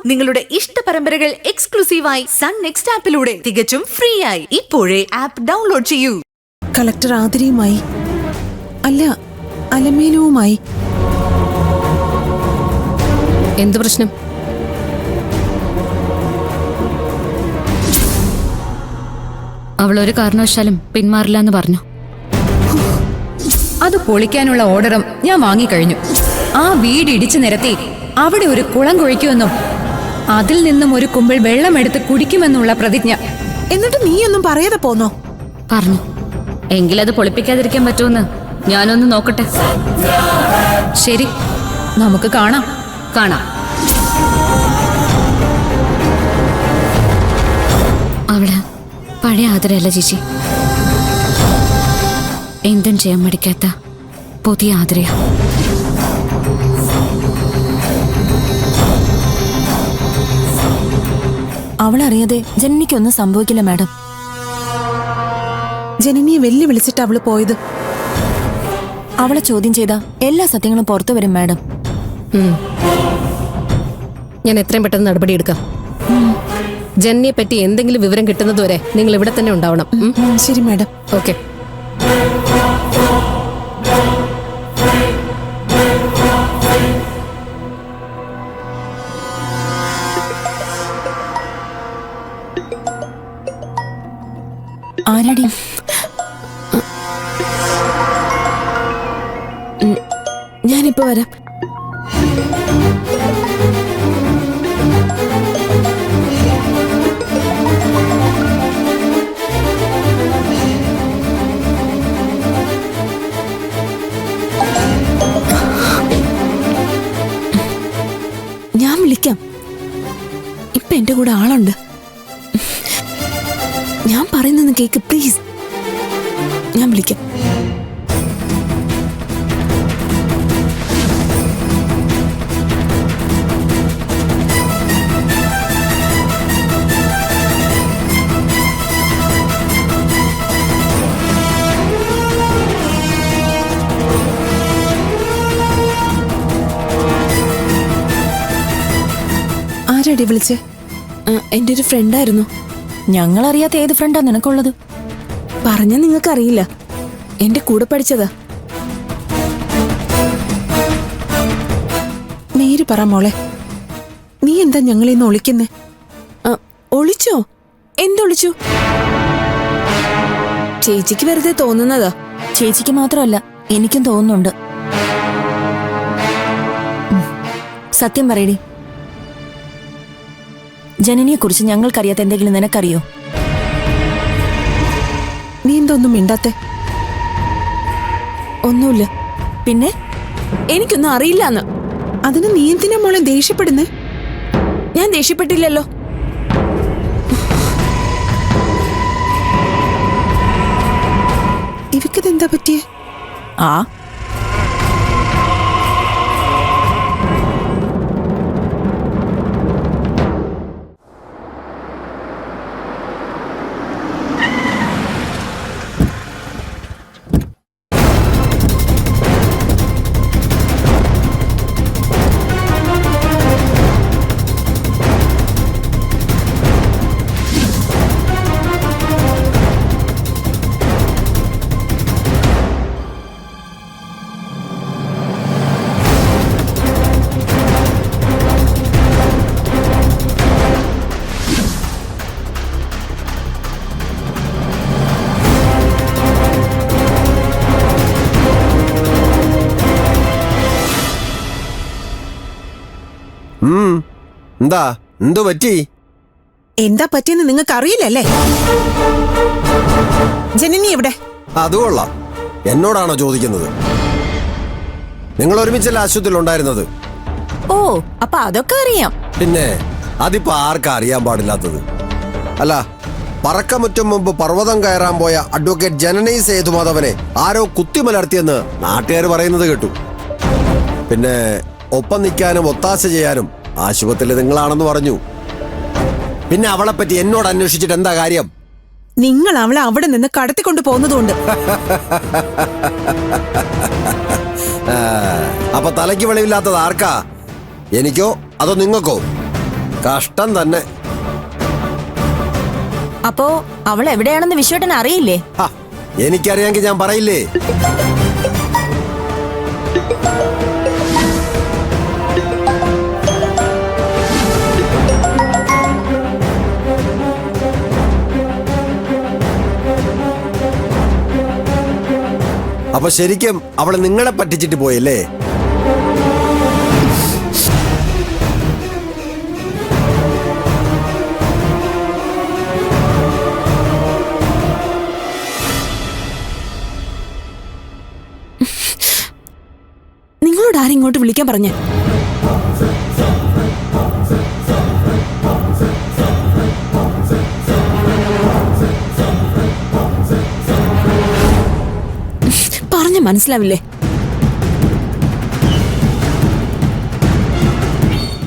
നിങ്ങളുടെ ഇഷ്ട പരമ്പരകൾ എക്സ്ക്ലൂസീവായി സൺ നെക്സ്റ്റ് ആപ്പിലൂടെ തികച്ചും ഫ്രീ ആയി ഇപ്പോഴേ ആപ്പ് ഡൗൺലോഡ് ചെയ്യൂ. കളക്ടർ ആതിരയുമായി അല്ല അലമേലുവുമായി എന്ത് പ്രശ്നം? അവളൊരു കാരണവശാലും പിന്മാറില്ല എന്ന് പറഞ്ഞു. അത് പൊളിക്കാനുള്ള ഓർഡറും ഞാൻ വാങ്ങിക്കഴിഞ്ഞു. ആ വീട് ഇടിച്ചു നിരത്തി അവിടെ ഒരു കുളം കുഴിക്കുമെന്നും അതിൽ നിന്നും ഒരു കുമ്പിൾ വെള്ളമെടുത്ത് കുടിക്കുമെന്നുള്ള പ്രതിജ്ഞ. എന്നിട്ട് നീയൊന്നും പറയാതെ പോന്നോ? പറഞ്ഞു. എങ്കിലത് പൊളിപ്പിക്കാതിരിക്കാൻ പറ്റുമെന്ന് ഞാനൊന്ന് നോക്കട്ടെ. ശരി, നമുക്ക് കാണാം. കാണാം. അവള് പഴയ ആദരല്ല ചേച്ചി. എന്തും ചെയ്യാൻ മടിക്കാത്ത പുതിയ ആദരയാ. അവളറിയാതെ ജനനിക്കൊന്നും സംഭവിക്കില്ല മാഡം. ജനനിയെ വെല്ലുവിളിച്ചിട്ട് അവള് പോയത്. അവളെ ചോദ്യം ചെയ്ത എല്ലാ സത്യങ്ങളും പുറത്തു വരും മാഡം. ഞാൻ എത്രയും പെട്ടെന്ന് നടപടിയെടുക്കാം. ജനനിയെ പറ്റി എന്തെങ്കിലും വിവരം കിട്ടുന്നതുവരെ നിങ്ങൾ ഇവിടെ തന്നെ ഉണ്ടാവണം. ശരി മാഡം. ഓക്കെ. ആരാടി? ഞാനിപ്പോ വരാം. ഞാൻ വിളിക്കാം. ഇപ്പൊ എന്റെ കൂടെ ആളുണ്ട്. ഞാൻ പറയുന്നത് കേക്ക് പ്ലീസ്. ഞാൻ വിളിക്കാം. ആരാടി വിളിച്ചേ? എന്റെ ഒരു ഫ്രണ്ടായിരുന്നു. ഞങ്ങളറിയാത്ത ഏത് ഫ്രണ്ടാ നിനക്കുള്ളത്? പറഞ്ഞ നിങ്ങൾക്കറിയില്ല. എന്റെ കൂടെ പഠിച്ചതാ. നേര് പറ മോളെ, നീ എന്താ ഞങ്ങളീന്ന് ഒളിക്കുന്നേ? ഒളിച്ചോ? എന്തൊളിച്ചു? ചേച്ചിക്ക് വെറുതെ തോന്നുന്നതാ. ചേച്ചിക്ക് മാത്രമല്ല, എനിക്കും തോന്നുന്നുണ്ട്. സത്യം പറയടി, ജനനിയെ കുറിച്ച് ഞങ്ങൾക്കറിയാത്ത എന്തെങ്കിലും നിനക്കറിയോ? നീ എന്തൊന്നും മിണ്ടാത്തെ? ഒന്നുമില്ല. പിന്നെ എനിക്കൊന്നും അറിയില്ലാന്ന്. അതിന് നീ എന്തിനാ മോളെ ദേഷ്യപ്പെടുന്നേ? ഞാൻ ദേഷ്യപ്പെട്ടില്ലല്ലോ. ഇവക്കതെന്താ പറ്റിയേ? ആ എന്താ എന്തോ പറ്റി? എന്താ പറ്റിയെന്ന് നിങ്ങൾക്ക് അറിയില്ലല്ലേ? ജനനി എവിടെ? അത് കൊള്ളാം. എന്നോടാണോ ചോദിക്കുന്നത്? നിങ്ങൾ ഒരുമിച്ചല്ല ആശുപത്രിയിൽ ഉണ്ടായിരുന്നത്? ഓ, അപ്പൊ അതൊക്കെ അറിയാം. പിന്നെ അതിപ്പോ ആർക്കാ അറിയാൻ പാടില്ലാത്തത്? അല്ല, പറക്കമുറ്റം മുമ്പ് പർവ്വതം കയറാൻ പോയ അഡ്വക്കേറ്റ് ജനനി സേതുമാധവനെ ആരോ കുത്തിമലർത്തിയെന്ന് നാട്ടുകാർ പറയുന്നത് കേട്ടു. പിന്നെ ഒപ്പം നിൽക്കാനും ഒത്താശ ചെയ്യാനും ആശുപത്രിയിൽ നിങ്ങളാണെന്ന് പറഞ്ഞു. പിന്നെ അവളെ പറ്റി എന്നോട് അന്വേഷിച്ചിട്ട് എന്താ കാര്യം? നിങ്ങൾ അവളെ അവിടെ നിന്ന് കടത്തിക്കൊണ്ട് പോകുന്നതുകൊണ്ട്. അപ്പൊ തലയ്ക്ക് വെളിവില്ലാത്തത് ആർക്കാ? എനിക്കോ അതോ നിങ്ങൾക്കോ? കഷ്ടം തന്നെ. അപ്പോ അവൾ എവിടെയാണെന്ന് വിശ്വട്ടൻ അറിയില്ലേ? ഹാ, എനിക്കറിയാമെങ്കിൽ ഞാൻ പറയില്ലേ. അപ്പൊ ശരിക്കും അവള് നിങ്ങളെ പറ്റിച്ചിട്ട് പോയല്ലേ? നിങ്ങളോട് ആരും ഇങ്ങോട്ട് വിളിക്കാൻ പറഞ്ഞ? പറഞ്ഞ മനസ്സിലാവില്ലേ?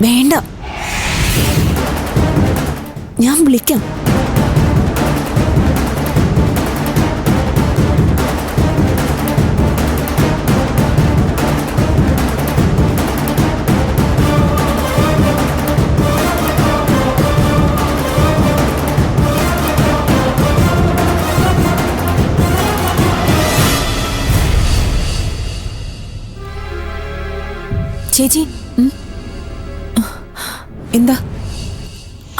വേണ്ട, ഞാൻ വിളിക്കാം. ചേച്ചി, എന്താ?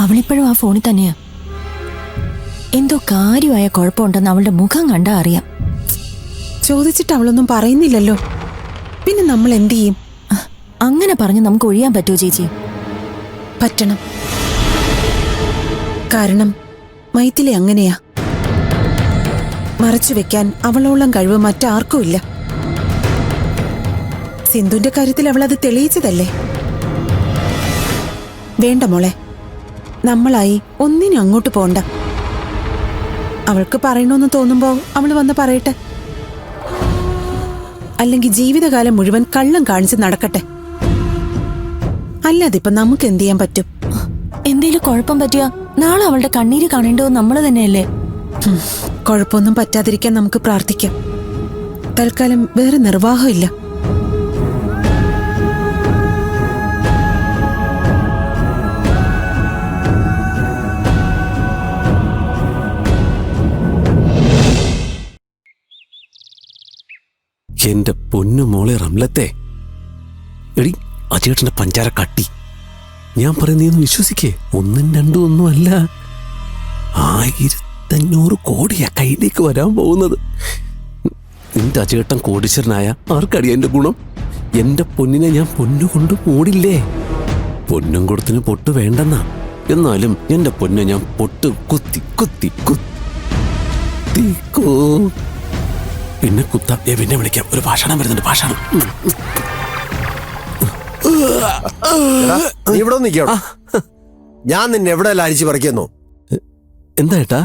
അവളിപ്പോഴും ആ ഫോണിൽ തന്നെയാ. എന്തോ കാര്യമായ കുഴപ്പമുണ്ടെന്ന് അവളുടെ മുഖം കണ്ടാ അറിയാം. ചോദിച്ചിട്ട് അവളൊന്നും പറയുന്നില്ലല്ലോ, പിന്നെ നമ്മൾ എന്ത് ചെയ്യും? അങ്ങനെ പറഞ്ഞ് നമുക്ക് ഒഴിയാൻ പറ്റുമോ ചേച്ചി? പറ്റണം. കാരണം മൈഥിലി അങ്ങനെയാ. മറച്ചു വെക്കാൻ അവളോളം കഴിവ് മറ്റാർക്കുമില്ല. സിന്ധുവിന്റെ കാര്യത്തിൽ അവൾ അത് തെളിയിച്ചതല്ലേ? വേണ്ട മോളെ, നമ്മളായി ഒന്നിനും അങ്ങോട്ട് പോണ്ട. അവൾക്ക് പറയണമെന്ന് തോന്നുമ്പോ അവള് വന്ന് പറയട്ടെ. അല്ലെങ്കിൽ ജീവിതകാലം മുഴുവൻ കള്ളം കാണിച്ച് നടക്കട്ടെ. അല്ലാതെ ഇപ്പൊ നമുക്ക് എന്ത് ചെയ്യാൻ പറ്റും? എന്തേലും കുഴപ്പം പറ്റിയാ നാളെ അവളുടെ കണ്ണീര് കാണേണ്ടത് നമ്മള് തന്നെയല്ലേ? കുഴപ്പമൊന്നും പറ്റാതിരിക്കാൻ നമുക്ക് പ്രാർത്ഥിക്കാം. തൽക്കാലം വേറെ നിർവാഹമില്ല. എന്റെ പൊന്നു മോളെ റംലത്തെ, എടി അജേട്ടന്റെ പഞ്ചാര കട്ടി. ഞാൻ പറയുന്ന വിശ്വസിക്കേ, 1ഉം 2ഉം ഒന്നും അല്ല, 1500 കോടിയാ കയ്യിലേക്ക് വരാൻ പോകുന്നത്. നിന്റെ അജേട്ടൻ കോടീശ്വരനായ ആർക്കടി എന്റെ ഗുണം? എന്റെ പൊന്നിനെ ഞാൻ പൊന്നു കൊണ്ട് മൂടില്ലേ. പൊന്നും കൊടുത്തിന് പൊട്ട് വേണ്ടെന്നാ, എന്നാലും എന്റെ പൊന്നെ ഞാൻ പൊട്ട് കുത്തി കുത്തി കുത്തിക്കോ. പിന്നെ കുത്താം, പിന്നെ വിളിക്കാം. ഒരു ഭാഷണം വരുന്നുണ്ട്, ഭാഷണം. നീ ഇവിടെ നിൽക്കണം. ഞാൻ നിന്നെ എവിടെ അരിച്ചു പറിക്കുന്നു? എന്താ ഏട്ടാ?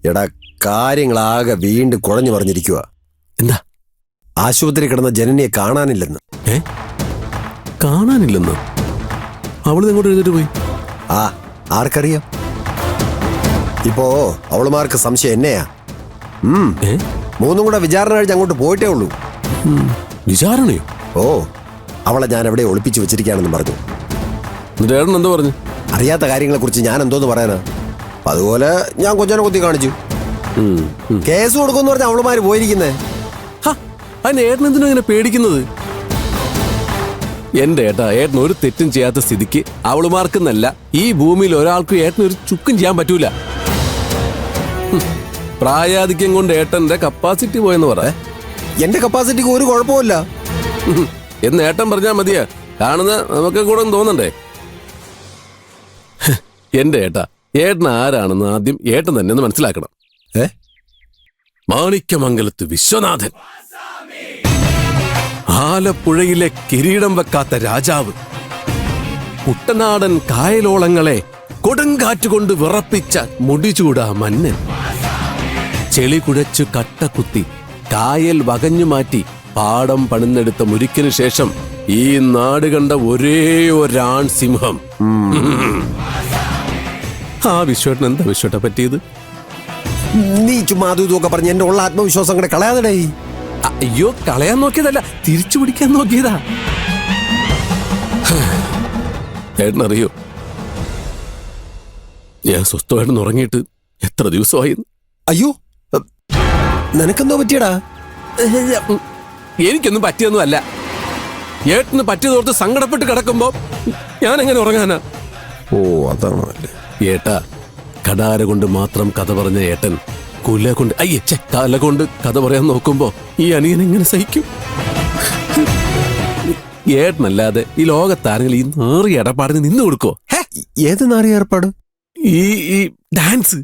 എടാ, കാര്യങ്ങളാകെ വീണ്ടും കുഴഞ്ഞു പറഞ്ഞിരിക്കുക. എന്താ? ആശുപത്രി കിടന്ന ജനനിയെ കാണാനില്ലെന്ന്. കാണാനില്ലെന്ന്? അവള് എങ്ങോട്ട് എഴുതിട്ട് പോയി? ആ, ആർക്കറിയാം. ഇപ്പോ അവളുമാർക്ക് സംശയം എന്നെയാ. 3 കൂടെ വിചാരണ കഴിഞ്ഞ് അങ്ങോട്ട് പോയിട്ടേ ഉള്ളൂ. വിചാരണയോ? ഓ, അവളെ ഞാൻ എവിടെ ഒളിപ്പിച്ചു വെച്ചിരിക്കുകയാണെന്ന് പറഞ്ഞു. ഏട്ടൻ എന്താ പറഞ്ഞു? അറിയാത്ത കാര്യങ്ങളെ കുറിച്ച് ഞാൻ എന്തോന്ന് പറയാനാ? അതുപോലെ ഞാൻ കൊച്ചനെ കുത്തി കാണിച്ചു. കേസ് കൊടുക്കുമെന്ന് പറഞ്ഞ അവളുമാര് പോയിരിക്കുന്നേ. അതിന് ഏട്ടൻ എന്തിനാ ഇങ്ങനെ പേടിക്കുന്നത്? എന്റെ ഏട്ടാ, ഏട്ടൻ ഒരു തെറ്റും ചെയ്യാത്ത സ്ഥിതിക്ക് അവളുമാർക്കെന്നല്ല, ഈ ഭൂമിയിൽ ഒരാൾക്കും ഏട്ടൻ ഒരു ചുക്കും ചെയ്യാൻ പറ്റൂല. പ്രായാധിക്യം കൊണ്ട് ഏട്ടന്റെ കപ്പാസിറ്റി പോയെന്ന് പറ. എന്റെ കപ്പാസിറ്റിക്ക് ഒരു കുഴപ്പമില്ല എന്ന് ഏട്ടൻ പറഞ്ഞാൽ മതിയാ. കാണുന്ന നമുക്ക് കൂടെ തോന്നണ്ടേ? എന്റെ ഏട്ടാ, ഏട്ടൻ ആരാണെന്ന് ആദ്യം ഏട്ടൻ തന്നെ ഒന്ന് മനസ്സിലാക്കണം. മാണിക്യമംഗലത്ത് വിശ്വനാഥൻ, ആലപ്പുഴയിലെ കിരീടം വെക്കാത്ത രാജാവ്, കുട്ടനാടൻ കായലോളങ്ങളെ കൊടുങ്കാറ്റുകൊണ്ട് വിറപ്പിച്ച മുടിചൂടാ മന്നൻ, ചെളി കുഴച്ചു കട്ട കുത്തി കായൽ വകഞ്ഞു മാറ്റി പാടം പണിന്നെടുത്ത മുരിക്കിനു ശേഷം ഈ നാട് കണ്ട ഒരേ ഒരാൺ സിംഹം. ആ വിശ്വട്ടൻ എന്താ വിശ്വട്ടെ പറ്റിയത്? നീ ചുമ്മാ അതും ഇതൊക്കെ പറഞ്ഞ് എന്റെ ഉള്ള ആത്മവിശ്വാസം കൂടെ കളയാതെ. അയ്യോ, കളയാൻ നോക്കിയതല്ല, തിരിച്ചു പിടിക്കാൻ നോക്കിയതാ. ഏട്ടനറിയോ, ഞാൻ സ്വസ്ഥമായിട്ട് ഉറങ്ങിയിട്ട് എത്ര ദിവസമായി. അയ്യോ, നിനക്കെന്തോ പറ്റിയടാ? എനിക്കൊന്നും പറ്റിയൊന്നും അല്ല. ഏട്ടന് പറ്റിയതോർത്ത് സങ്കടപ്പെട്ട് കിടക്കുമ്പോ ഞാൻ എങ്ങനെ ഉറങ്ങാനാ? ഓ, അതാണ്. ഏട്ടാ, കടാര കൊണ്ട് മാത്രം കഥ പറഞ്ഞ ഏട്ടൻ കുല കൊണ്ട് കല കൊണ്ട് കഥ പറയാൻ നോക്കുമ്പോ ഈ അനിയൻ എങ്ങനെ സഹിക്കും? ഏട്ടനല്ലാതെ ഈ ലോകത്താരെങ്കിലും ഈ നാറിയ ഇടപാടിന് നിന്ന് കൊടുക്കോ? ഏത് നാറിയ ഏർപ്പാട്? ഈ ഡാൻസ്